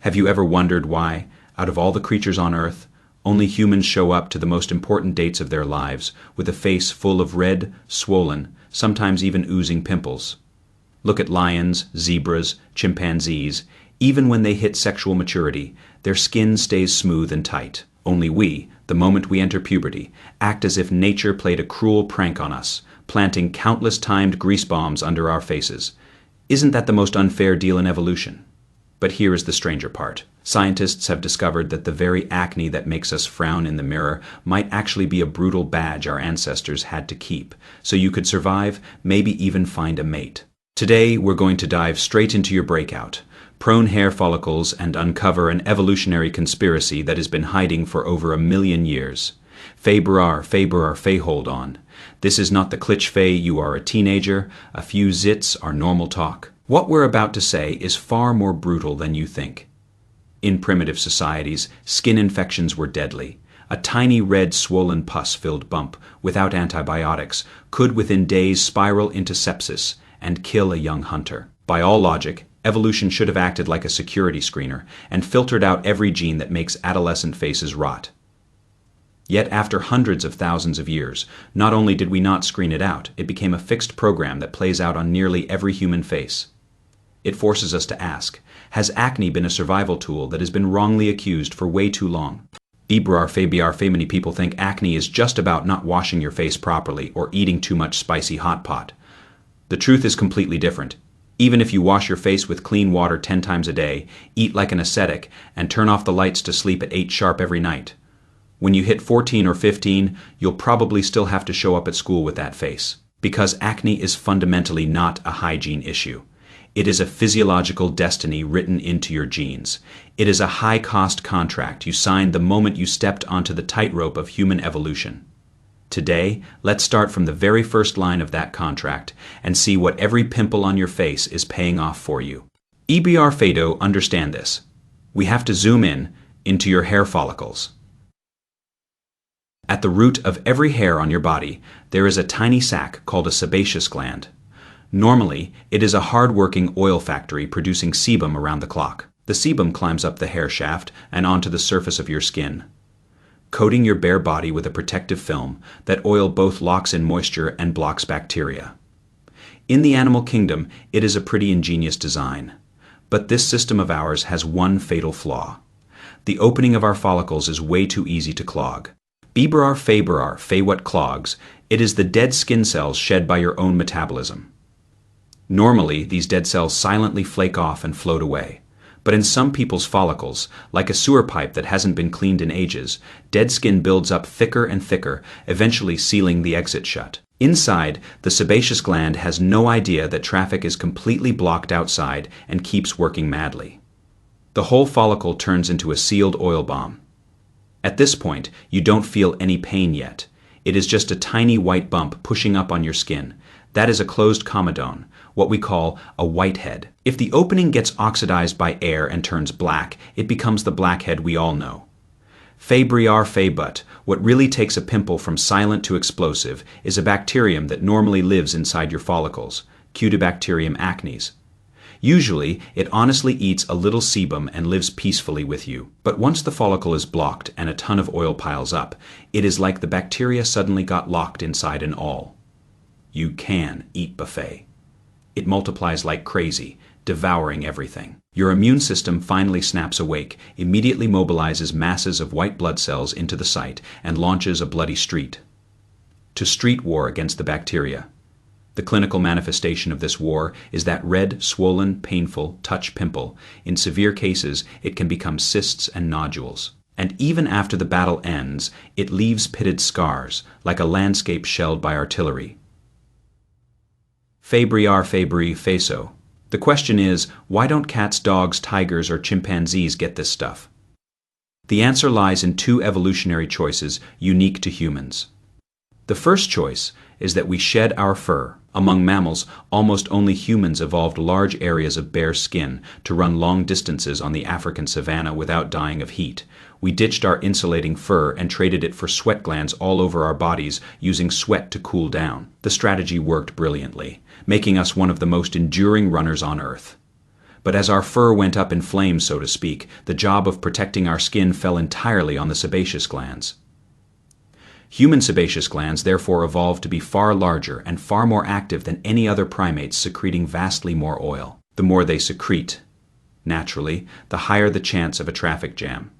Have you ever wondered why, out of all the creatures on Earth, only humans show up to the most important dates of their lives with a face full of red, swollen, sometimes even oozing pimples? Look at lions, zebras, chimpanzees. Even when they hit sexual maturity, their skin stays smooth and tight. Only we, the moment we enter puberty, act as if nature played a cruel prank on us, planting countless timed grease bombs under our faces. Isn't that the most unfair deal in evolution? But here is the stranger part. Scientists have discovered that the very acne that makes us frown in the mirror might actually be a brutal badge our ancestors had to keep, so you could survive, maybe even find a mate. Today, we're going to dive straight into your breakout, prone hair follicles, and uncover an evolutionary conspiracy that has been hiding for over 1 million years. Fay, hold on. This is not the cliché Fay, you are a teenager, a few zits are normal talk. What we're about to say is far more brutal than you think. In primitive societies, skin infections were deadly. A tiny red swollen pus-filled bump, without antibiotics, could within days spiral into sepsis and kill a young hunter. By all logic, evolution should have acted like a security screener and filtered out every gene that makes adolescent faces rot. Yet after hundreds of thousands of years, not only did we not screen it out, it became a fixed program that plays out on nearly every human face. It forces us to ask, has acne been a survival tool that has been wrongly accused for way too long? Fay, many people think acne is just about not washing your face properly or eating too much spicy hot pot. The truth is completely different. Even if you wash your face with clean water 10 times a day, eat like an ascetic, and turn off the lights to sleep at 8 sharp every night, when you hit 14 or 15, you'll probably still have to show up at school with that face. Because acne is fundamentally not a hygiene issue. It is a physiological destiny written into your genes. It is a high-cost contract you signed the moment you stepped onto the tightrope of human evolution. Today, let's start from the very first line of that contract and see what every pimple on your face is paying off for you. Fado, understand this. We have to zoom in into your hair follicles. At the root of every hair on your body, there is a tiny sac called a sebaceous gland. Normally, it is a hard-working oil factory producing sebum around the clock. The sebum climbs up the hair shaft and onto the surface of your skin, coating your bare body with a protective film. That oil both locks in moisture and blocks bacteria. In the animal kingdom, it is a pretty ingenious design. But this system of ours has one fatal flaw. The opening of our follicles is way too easy to clog. Fay what clogs? It is the dead skin cells shed by your own metabolism. Normally, these dead cells silently flake off and float away. But in some people's follicles, like a sewer pipe that hasn't been cleaned in ages, dead skin builds up thicker and thicker, eventually sealing the exit shut. Inside, the sebaceous gland has no idea that traffic is completely blocked outside and keeps working madly. The whole follicle turns into a sealed oil bomb. At this point, you don't feel any pain yet. It is just a tiny white bump pushing up on your skin. That is a closed comedone, what we call a whitehead. If the opening gets oxidized by air and turns black, it becomes the blackhead we all know. Fay, but what really takes a pimple from silent to explosive is a bacterium that normally lives inside your follicles, Cutibacterium acnes. Usually, it honestly eats a little sebum and lives peacefully with you. But once the follicle is blocked and a ton of oil piles up, it is like the bacteria suddenly got locked inside an awl. You can eat buffet. It multiplies like crazy, devouring everything. Your immune system finally snaps awake, immediately mobilizes masses of white blood cells into the site, and launches a bloody street war against the bacteria. The clinical manifestation of this war is that red, swollen, painful touch pimple. In severe cases, it can become cysts and nodules. And even after the battle ends, it leaves pitted scars, like a landscape shelled by artillery. Fayso. The question is, why don't cats, dogs, tigers, or chimpanzees get this stuff? The answer lies in 2 evolutionary choices unique to humans. The first choice is that we shed our fur. Among mammals, almost only humans evolved large areas of bare skin to run long distances on the African savanna without dying of heat. We ditched our insulating fur and traded it for sweat glands all over our bodies, using sweat to cool down. The strategy worked brilliantly, making us one of the most enduring runners on Earth. But as our fur went up in flames, so to speak, the job of protecting our skin fell entirely on the sebaceous glands. Human sebaceous glands therefore evolved to be far larger and far more active than any other primates, secreting vastly more oil. The more they secrete, naturally, the higher the chance of a traffic jam.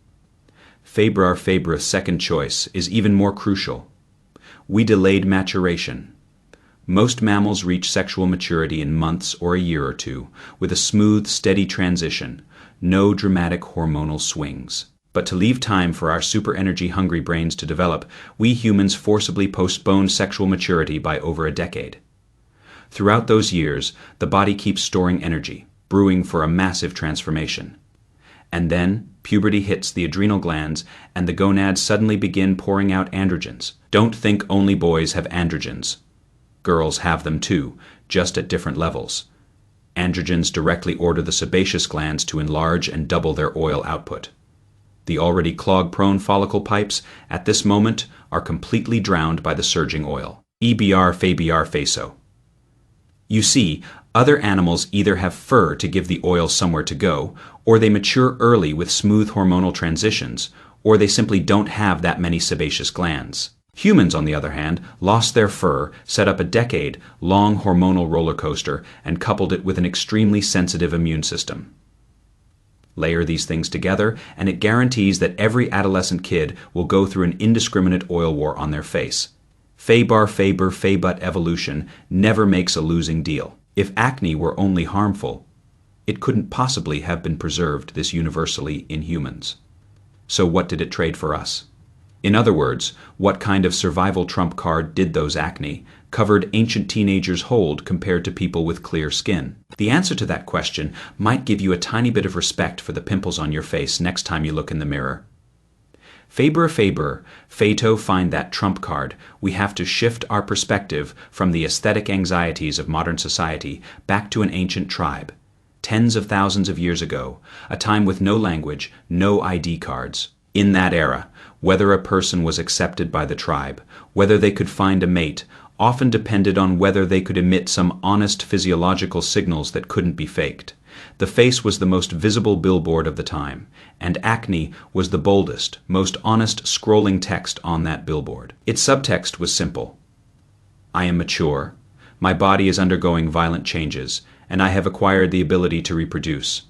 Faber's second choice is even more crucial. We delayed maturation. Most mammals reach sexual maturity in months or a year or two, with a smooth, steady transition, no dramatic hormonal swings. But to leave time for our super-energy-hungry brains to develop, we humans forcibly postponed sexual maturity by over a decade. Throughout those years, the body keeps storing energy, brewing for a massive transformation. And then, puberty hits the adrenal glands, and the gonads suddenly begin pouring out androgens. Don't think only boys have androgens. Girls have them too, just at different levels. Androgens directly order the sebaceous glands to enlarge and double their oil output. The already clog-prone follicle pipes, at this moment, are completely drowned by the surging oil. Faso. You see, other animals either have fur to give the oil somewhere to go, or they mature early with smooth hormonal transitions, or they simply don't have that many sebaceous glands. Humans, on the other hand, lost their fur, set up a decade-long hormonal roller coaster, and coupled it with an extremely sensitive immune system. Layer these things together, and it guarantees that every adolescent kid will go through an indiscriminate oil war on their face. But evolution never makes a losing deal. If acne were only harmful, it couldn't possibly have been preserved this universally in humans. So what did it trade for us? In other words, what kind of survival trump card did those acne-covered ancient teenagers hold compared to people with clear skin? The answer to that question might give you a tiny bit of respect for the pimples on your face next time you look in the mirror. Fato find that trump card. We have to shift our perspective from the aesthetic anxieties of modern society back to an ancient tribe, tens of thousands of years ago, a time with no language, no ID cards. In that era, whether a person was accepted by the tribe, whether they could find a mate, often depended on whether they could emit some honest physiological signals that couldn't be faked. The face was the most visible billboard of the time, and acne was the boldest, most honest scrolling text on that billboard. Its subtext was simple. I am mature, my body is undergoing violent changes, and I have acquired the ability to reproduce.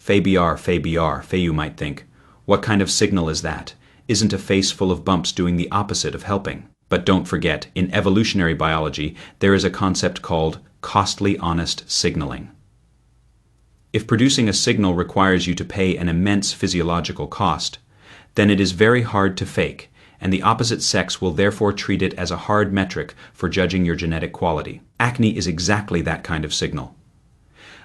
You might think. What kind of signal is that? Isn't a face full of bumps doing the opposite of helping? But don't forget, in evolutionary biology, there is a concept called costly honest signaling. If producing a signal requires you to pay an immense physiological cost, then it is very hard to fake, and the opposite sex will therefore treat it as a hard metric for judging your genetic quality. Acne is exactly that kind of signal.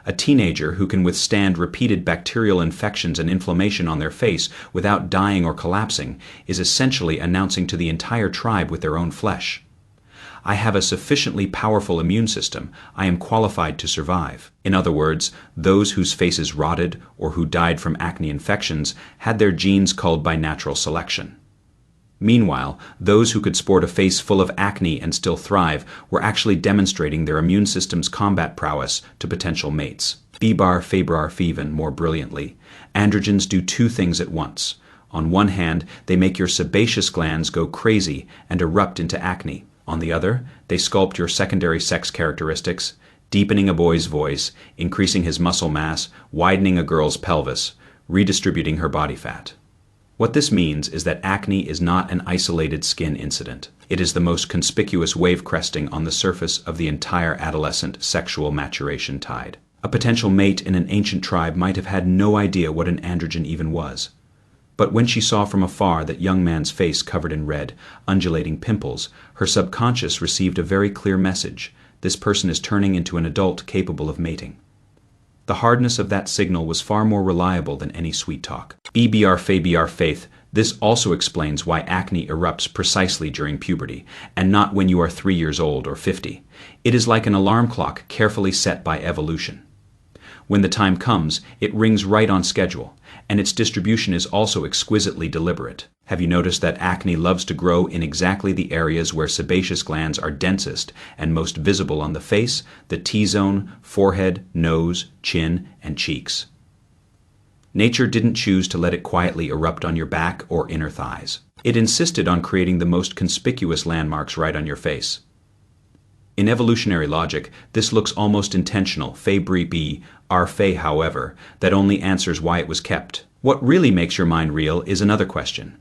A teenager who can withstand repeated bacterial infections and inflammation on their face without dying or collapsing is essentially announcing to the entire tribe with their own flesh, I have a sufficiently powerful immune system, I am qualified to survive. In other words, those whose faces rotted or who died from acne infections had their genes culled by natural selection. Meanwhile, those who could sport a face full of acne and still thrive were actually demonstrating their immune system's combat prowess to potential mates. Even more brilliantly, androgens do two things at once. On one hand, they make your sebaceous glands go crazy and erupt into acne. On the other, they sculpt your secondary sex characteristics, deepening a boy's voice, increasing his muscle mass, widening a girl's pelvis, redistributing her body fat. What this means is that acne is not an isolated skin incident. It is the most conspicuous wave cresting on the surface of the entire adolescent sexual maturation tide. A potential mate in an ancient tribe might have had no idea what an androgen even was. But when she saw from afar that young man's face covered in red, undulating pimples, her subconscious received a very clear message. This person is turning into an adult capable of mating. The hardness of that signal was far more reliable than any sweet talk. Faith. This also explains why acne erupts precisely during puberty, and not when you are 3 years old or 50. It is like an alarm clock carefully set by evolution. When the time comes, it rings right on schedule, and its distribution is also exquisitely deliberate. Have you noticed that acne loves to grow in exactly the areas where sebaceous glands are densest and most visible on the face, the T-zone, forehead, nose, chin, and cheeks? Nature didn't choose to let it quietly erupt on your back or inner thighs. It insisted on creating the most conspicuous landmarks right on your face. In evolutionary logic, this looks almost intentional, however, that only answers why it was kept. What really makes your mind reel is another question.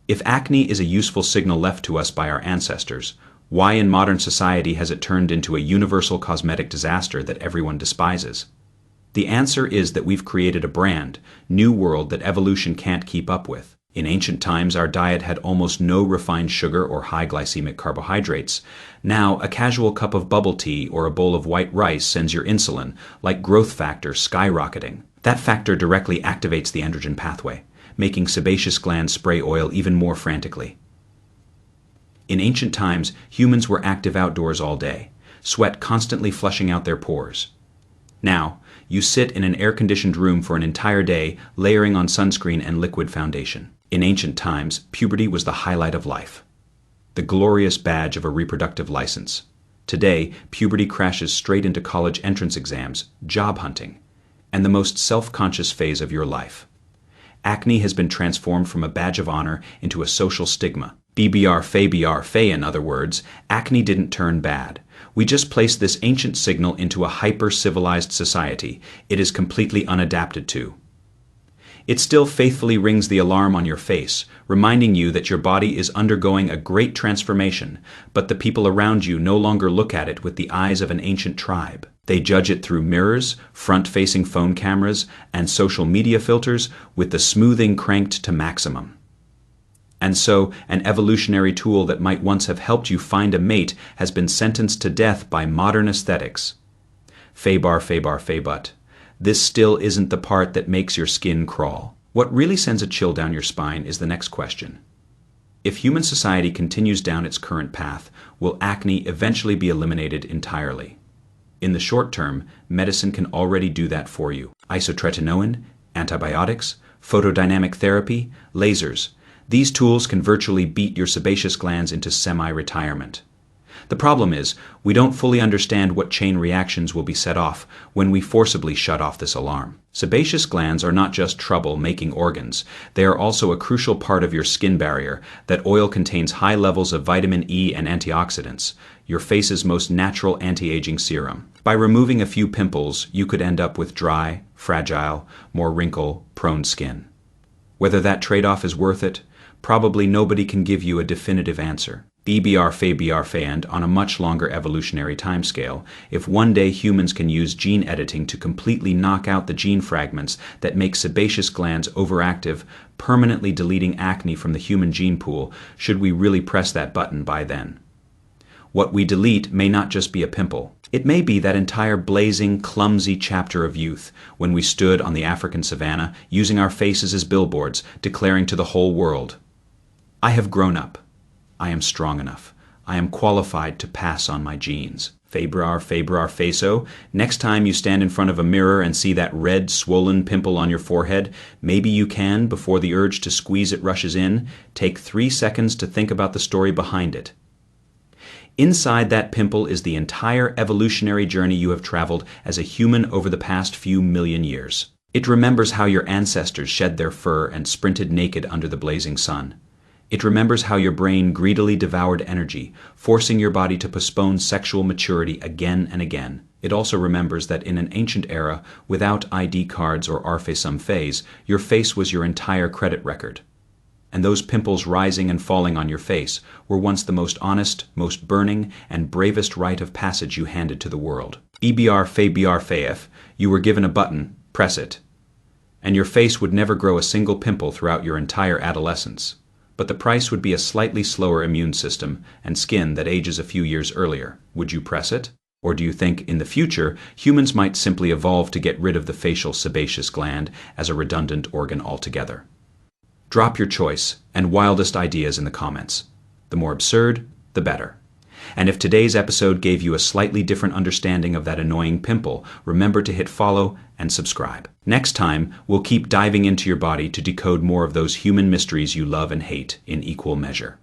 If acne is a useful signal left to us by our ancestors, why in modern society has it turned into a universal cosmetic disaster that everyone despises? The answer is that we've created a brand, new world that evolution can't keep up with. In ancient times, our diet had almost no refined sugar or high glycemic carbohydrates. Now, a casual cup of bubble tea or a bowl of white rice sends your insulin, like growth factor, skyrocketing. That factor directly activates the androgen pathway, making sebaceous glands spray oil even more frantically. In ancient times, humans were active outdoors all day, sweat constantly flushing out their pores. Now, you sit in an air-conditioned room for an entire day, layering on sunscreen and liquid foundation. In ancient times, puberty was the highlight of life, the glorious badge of a reproductive license. Today, puberty crashes straight into college entrance exams, job hunting, and the most self-conscious phase of your life. Acne has been transformed from a badge of honor into a social stigma. BBR, in other words, acne didn't turn bad. We just placed this ancient signal into a hyper-civilized society it is completely unadapted to. It still faithfully rings the alarm on your face, reminding you that your body is undergoing a great transformation, but the people around you no longer look at it with the eyes of an ancient tribe. They judge it through mirrors, front-facing phone cameras, and social media filters with the smoothing cranked to maximum. And so, an evolutionary tool that might once have helped you find a mate has been sentenced to death by modern aesthetics. But this still isn't the part that makes your skin crawl. What really sends a chill down your spine is the next question. If human society continues down its current path, will acne eventually be eliminated entirely? In the short term, medicine can already do that for you. Isotretinoin, antibiotics, photodynamic therapy, lasers. These tools can virtually beat your sebaceous glands into semi-retirement. The problem is, we don't fully understand what chain reactions will be set off when we forcibly shut off this alarm. Sebaceous glands are not just trouble-making organs. They are also a crucial part of your skin barrier. That oil contains high levels of vitamin E and antioxidants, your face's most natural anti-aging serum. By removing a few pimples, you could end up with dry, fragile, more wrinkle-prone skin. Whether that trade-off is worth it, probably nobody can give you a definitive answer. And on a much longer evolutionary timescale, if one day humans can use gene editing to completely knock out the gene fragments that make sebaceous glands overactive, permanently deleting acne from the human gene pool, should we really press that button by then? What we delete may not just be a pimple. It may be that entire blazing, clumsy chapter of youth when we stood on the African savannah using our faces as billboards, declaring to the whole world, "I have grown up. I am strong enough. I am qualified to pass on my genes." Feso. Next time you stand in front of a mirror and see that red, swollen pimple on your forehead, maybe you can, before the urge to squeeze it rushes in, take 3 seconds to think about the story behind it. Inside that pimple is the entire evolutionary journey you have traveled as a human over the past few million years. It remembers how your ancestors shed their fur and sprinted naked under the blazing sun. It remembers how your brain greedily devoured energy, forcing your body to postpone sexual maturity again and again. It also remembers that in an ancient era, without ID cards or phase, your face was your entire credit record. And those pimples rising and falling on your face were once the most honest, most burning, and bravest rite of passage you handed to the world. You were given a button, press it, and your face would never grow a single pimple throughout your entire adolescence. But the price would be a slightly slower immune system and skin that ages a few years earlier. Would you press it? Or do you think, in the future, humans might simply evolve to get rid of the facial sebaceous gland as a redundant organ altogether? Drop your choice and wildest ideas in the comments. The more absurd, the better. And if today's episode gave you a slightly different understanding of that annoying pimple, remember to hit follow and subscribe. Next time, we'll keep diving into your body to decode more of those human mysteries you love and hate in equal measure.